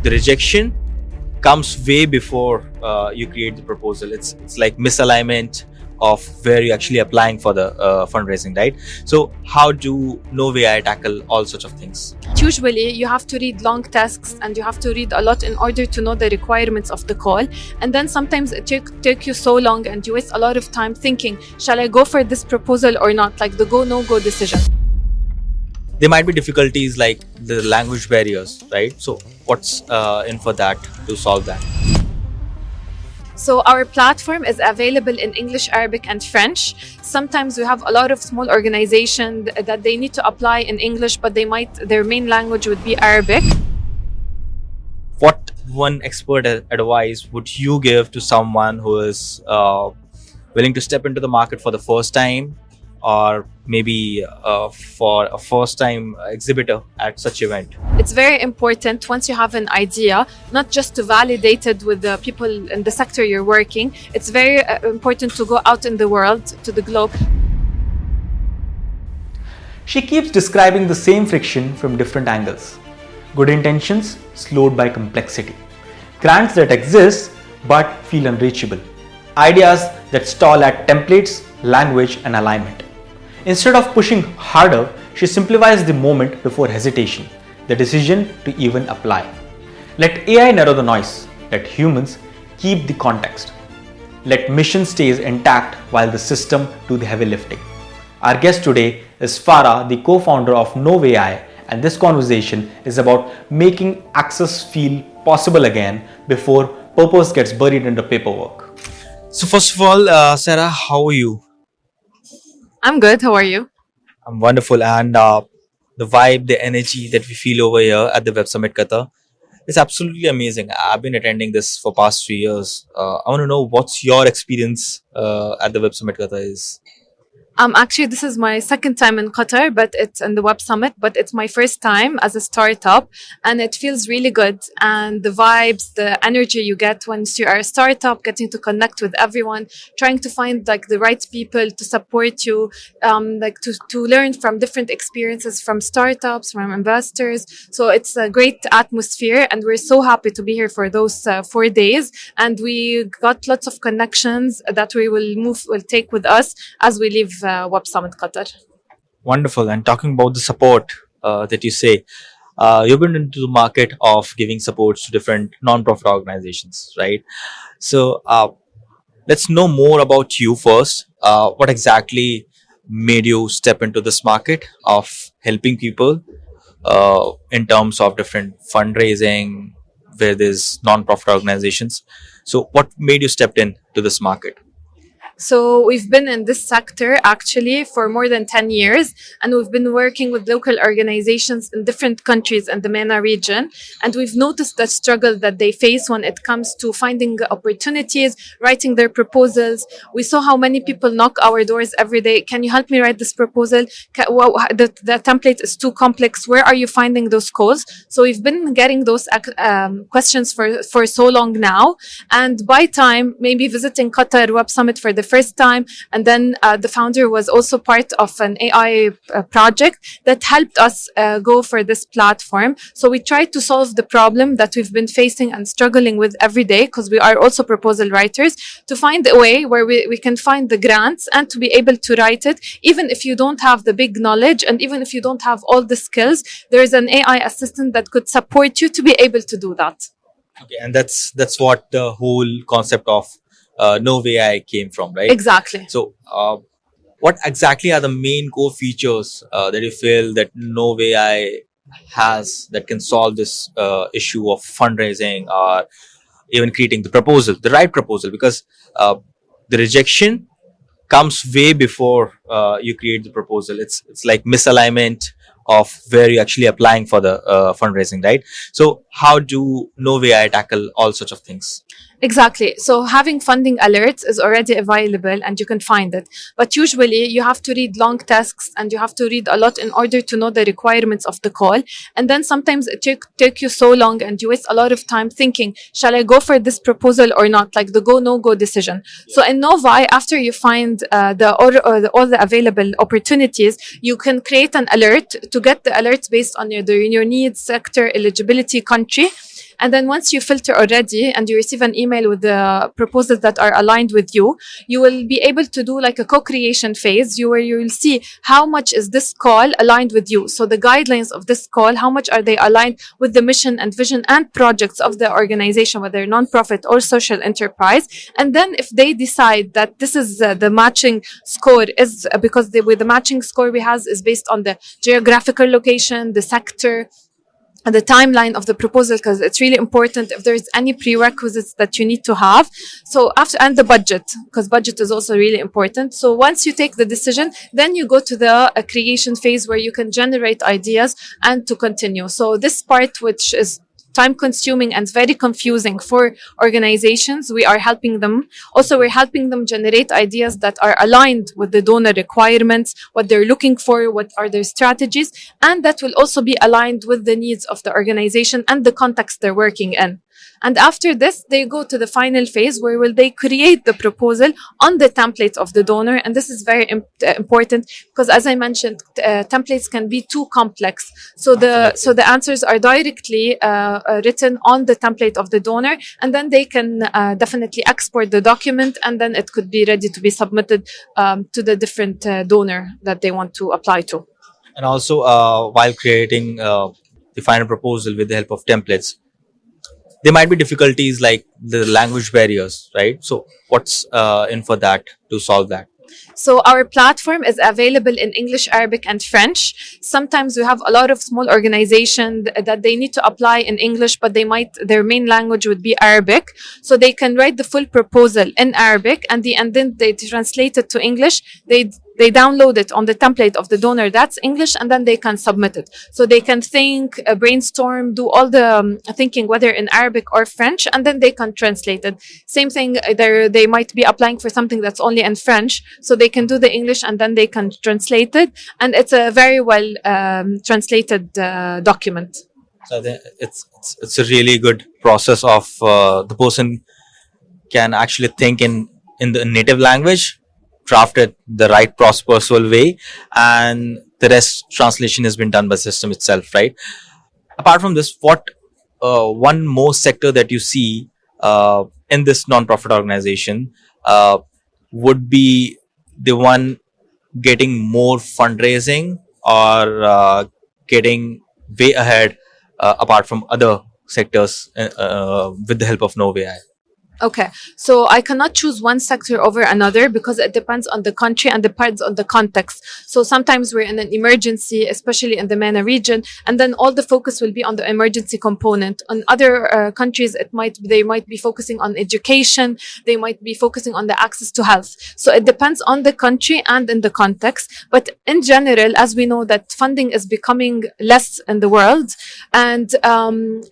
the rejection comes way before you create the proposal. It's like misalignment of where you're actually applying for the fundraising, right? So how do NoVI tackle all sorts of things? Usually you have to read long tasks and you have to read a lot in order to know the requirements of the call, and then sometimes it take you so long and you waste a lot of time thinking, shall I go for this proposal or not, like the go no go decision. There might be difficulties like the language barriers, right? So what's in for that to solve that? So our platform is available in English, Arabic, and French. Sometimes we have a lot of small organizations that they need to apply in English, but their main language would be Arabic. What one expert advice would you give to someone who is willing to step into the market for the first time, or maybe for a first time exhibitor at such event? It's very important once you have an idea, not just to validate it with the people in the sector you're working. It's very important to go out in the world, to the globe. She keeps describing the same friction from different angles. Good intentions slowed by complexity. Grants that exist but feel unreachable. Ideas that stall at templates, language, and alignment. Instead of pushing harder, she simplifies the moment before hesitation, the decision to even apply. Let AI narrow the noise, let humans keep the context. Let mission stays intact while the system do the heavy lifting. Our guest today is Farah, the co-founder of NoVI, and this conversation is about making access feel possible again before purpose gets buried under paperwork. So first of all, Sarah, how are you? I'm good. How are you? I'm wonderful, and the vibe, the energy that we feel over here at the Web Summit Qatar is absolutely amazing. I've been attending this for past 3 years. I want to know what's your experience at the Web Summit Qatar is. Actually, this is my second time in Qatar, but it's in the Web Summit, but it's my first time as a startup, and it feels really good. And the vibes, the energy you get once you are a startup, getting to connect with everyone, trying to find like the right people to support you, like to learn from different experiences from startups, from investors. So it's a great atmosphere, and we're so happy to be here for those 4 days. And we got lots of connections that will take with us as we leave Web Summit Qatar. Wonderful. And talking about the support that you say, you've been into the market of giving supports to different non-profit organizations, right? So let's know more about you first. What exactly made you step into this market of helping people in terms of different fundraising where there's non-profit organizations? So what made you step into this market? So we've been in this sector actually for more than 10 years, and we've been working with local organizations in different countries in the MENA region. And we've noticed the struggle that they face when it comes to finding opportunities, writing their proposals. We saw how many people knock our doors every day. Can you help me write this proposal? The template is too complex. Where are you finding those calls? So we've been getting those questions for so long now. And by time, maybe visiting Qatar Web Summit for the first time, and then the founder was also part of an AI project that helped us go for this platform. So we tried to solve the problem that we've been facing and struggling with every day, because we are also proposal writers, to find a way where we can find the grants and to be able to write it, even if you don't have the big knowledge and even if you don't have all the skills. There is an AI assistant that could support you to be able to do that. Okay, and that's what the whole concept of NoVI came from, right? Exactly. So, what exactly are the main core features that you feel that NoVI has that can solve this issue of fundraising or even creating the proposal, the right proposal? Because the rejection comes way before you create the proposal. It's like misalignment of where you're actually applying for the fundraising, right? So how do NoVI tackle all sorts of things? Exactly. So having funding alerts is already available and you can find it. But usually you have to read long tasks and you have to read a lot in order to know the requirements of the call. And then sometimes it take you so long and you waste a lot of time thinking, shall I go for this proposal or not? Like the go, no go decision. So in NoVI, after you find all the available opportunities, you can create an alert to get the alerts based on your needs, sector, eligibility, country. And then once you filter already and you receive an email with the proposals that are aligned with you, you will be able to do like a co-creation phase, where you will see how much is this call aligned with you. So the guidelines of this call, how much are they aligned with the mission and vision and projects of the organization, whether nonprofit or social enterprise. And then if they decide that this is the matching score is because with the matching score we have is based on the geographical location, the sector, and the timeline of the proposal, because it's really important if there's any prerequisites that you need to have. So after, and the budget, because budget is also really important. So once you take the decision, then you go to the creation phase where you can generate ideas and to continue. So this part, which is time consuming and very confusing for organizations, we are helping them. Also, we're helping them generate ideas that are aligned with the donor requirements, what they're looking for, what are their strategies, and that will also be aligned with the needs of the organization and the context they're working in. And after this, they go to the final phase where will they create the proposal on the template of the donor. And this is very important because, as I mentioned, templates can be too complex. So the answers are directly written on the template of the donor, and then they can definitely export the document, and then it could be ready to be submitted to the different donor that they want to apply to. And also, while creating the final proposal with the help of templates, there might be difficulties like the language barriers, right? So what's in for that to solve that? So our platform is available in English, Arabic, and French. Sometimes we have a lot of small organizations that they need to apply in English, but their main language would be Arabic. So they can write the full proposal in Arabic, and then they translate it to English. They download it on the template of the donor, that's English, and then they can submit it. So they can think, brainstorm, do all the thinking, whether in Arabic or French, and then they can translate it. Same thing, they might be applying for something that's only in French, so they can do the English and then they can translate it. And it's a very well translated document. So it's a really good process of the person can actually think in the native language, draft it the right persuasive way, and the rest translation has been done by system itself, right? Apart from this, what one more sector that you see in this non-profit organization would be the one getting more fundraising or getting way ahead apart from other sectors with the help of No Way. Okay, so I cannot choose one sector over another because it depends on the country and depends on the context. So sometimes we're in an emergency, especially in the MENA region, and then all the focus will be on the emergency component. On other countries, they might be focusing on education, they might be focusing on the access to health. So it depends on the country and in the context. But in general, as we know that funding is becoming less in the world, and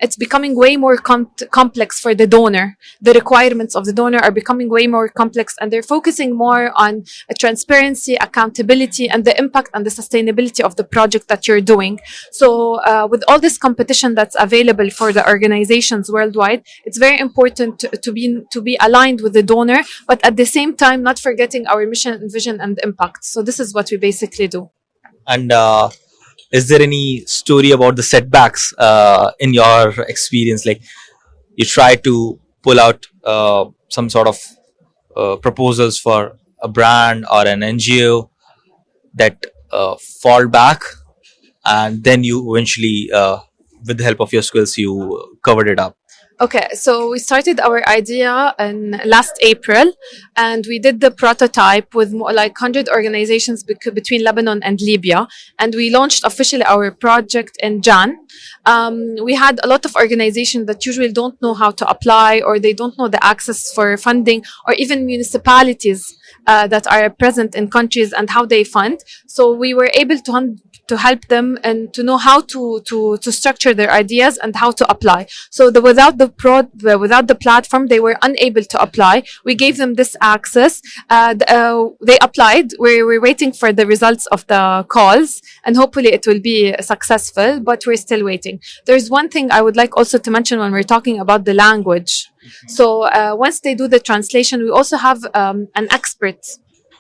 it's becoming way more complex for the donor. The requirements of the donor are becoming way more complex, and they're focusing more on transparency, accountability, and the impact and the sustainability of the project that you're doing. So with all this competition that's available for the organizations worldwide, it's very important to be aligned with the donor, but at the same time not forgetting our mission and vision and impact. So this is what we basically do. And is there any story about the setbacks in your experience, like you try to pull out some sort of proposals for a brand or an NGO that fall back, and then you eventually with the help of your skills you covered it up? Okay, so we started our idea in last April, and we did the prototype with more like 100 organizations between Lebanon and Libya, and we launched officially our project in Jan. We had a lot of organizations that usually don't know how to apply, or they don't know the access for funding, or even municipalities that are present in countries and how they fund. So we were able to help them and to know how to structure their ideas and how to apply. So without the platform, they were unable to apply. We gave them this access. They applied. We're waiting for the results of the calls, and hopefully it will be successful, but we're still waiting. There's one thing I would like also to mention when we're talking about the language. So once they do the translation, we also have an expert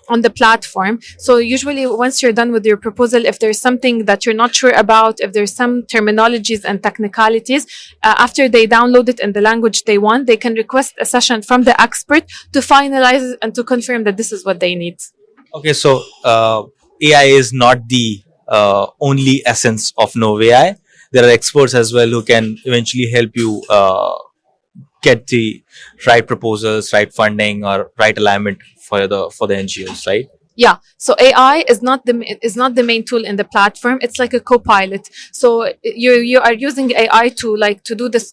on the platform. So usually once you're done with your proposal, if there's something that you're not sure about, if there's some terminologies and technicalities, after they download it in the language they want, they can request a session from the expert to finalize it and to confirm that this is what they need. Okay, so AI is not the only essence of Nov AI. There are experts as well who can eventually help you get the right proposals, right funding, or right alignment for the NGOs, right? Yeah, so AI is not the main tool in the platform. It's like a Copilot. So you are using AI to do this,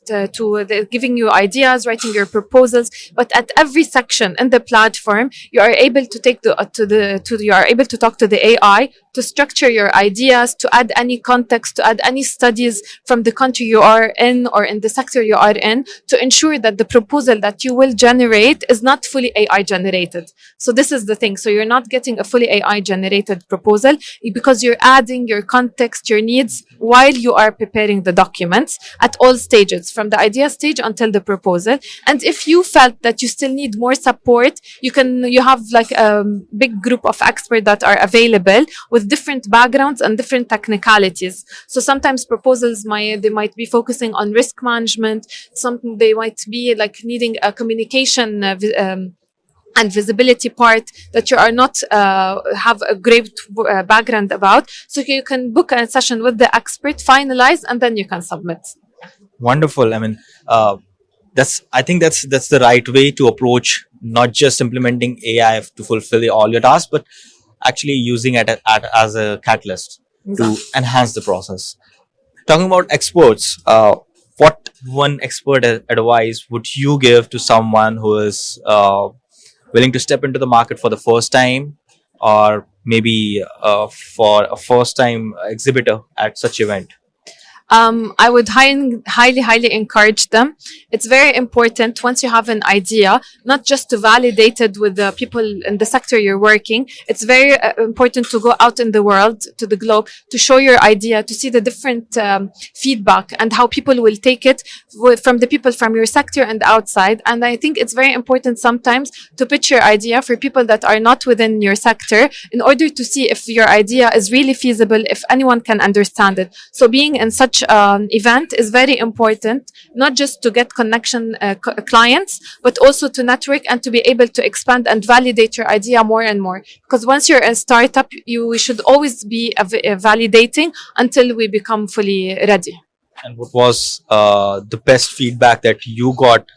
giving you ideas, writing your proposals. But at every section in the platform, you are able to take you are able to talk to the AI to structure your ideas, to add any context, to add any studies from the country you are in or in the sector you are in, to ensure that the proposal that you will generate is not fully AI generated. So this is the thing. So you're not getting a fully AI generated proposal because you're adding your context, your needs while you are preparing the documents at all stages, from the idea stage until the proposal. And if you felt that you still need more support, you have like a big group of experts that are available with different backgrounds and different technicalities. So sometimes proposals might be focusing on risk management. They might be like needing a communication and visibility part that you are not have a great background about. So you can book a session with the expert, finalize, and then you can submit. Wonderful. I mean, I think that's the right way to approach not just implementing AI to fulfill all your tasks, but actually using it as a catalyst to enhance the process. Talking about experts, what one expert advice would you give to someone who is willing to step into the market for the first time, or maybe for a first time exhibitor at such event? I would highly encourage them. It's very important once you have an idea, not just to validate it with the people in the sector you're working. It's very important to go out in the world, to the globe, to show your idea, to see the different feedback and how people will take it from the people from your sector and outside. And I think it's very important sometimes to pitch your idea for people that are not within your sector in order to see if your idea is really feasible, if anyone can understand it. So being in such event is very important, not just to get connection clients, but also to network and to be able to expand and validate your idea more and more. Because once you're a startup, we should always be validating until we become fully ready. And what was the best feedback that you got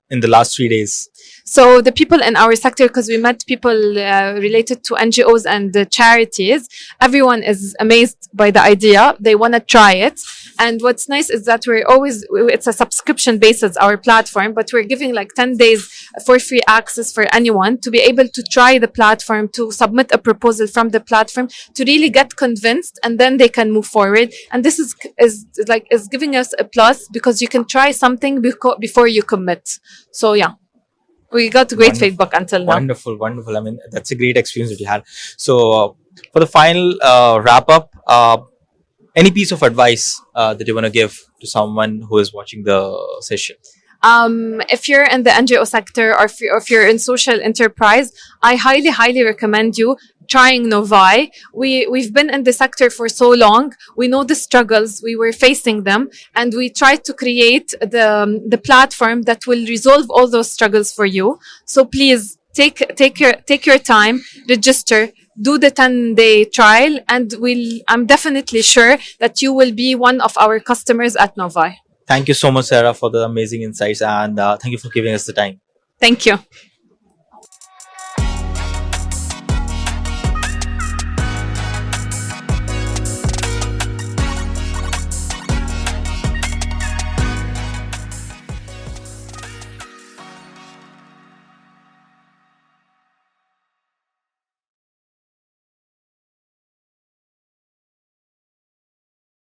in the last 3 days? So the people in our sector, because we met people related to NGOs and charities, everyone is amazed by the idea. They want to try it. And what's nice is that it's a subscription basis, our platform, but we're giving like 10 days for free access for anyone to be able to try the platform, to submit a proposal from the platform, to really get convinced, and then they can move forward. And this is giving us a plus because you can try something before you commit. So yeah. We got great feedback until now. Wonderful. I mean, that's a great experience that you had. So, for the final wrap up, any piece of advice that you want to give to someone who is watching the session? If you're in the NGO sector or if you're in social enterprise, I highly recommend you trying Novi. We've been in the sector for so long. We know the struggles, we were facing them, and we tried to create the platform that will resolve all those struggles for you. So please take your time, register, do the 10-day trial, and I'm definitely sure that you will be one of our customers at Novi. Thank you so much, Sarah, for the amazing insights, and thank you for giving us the time. Thank you.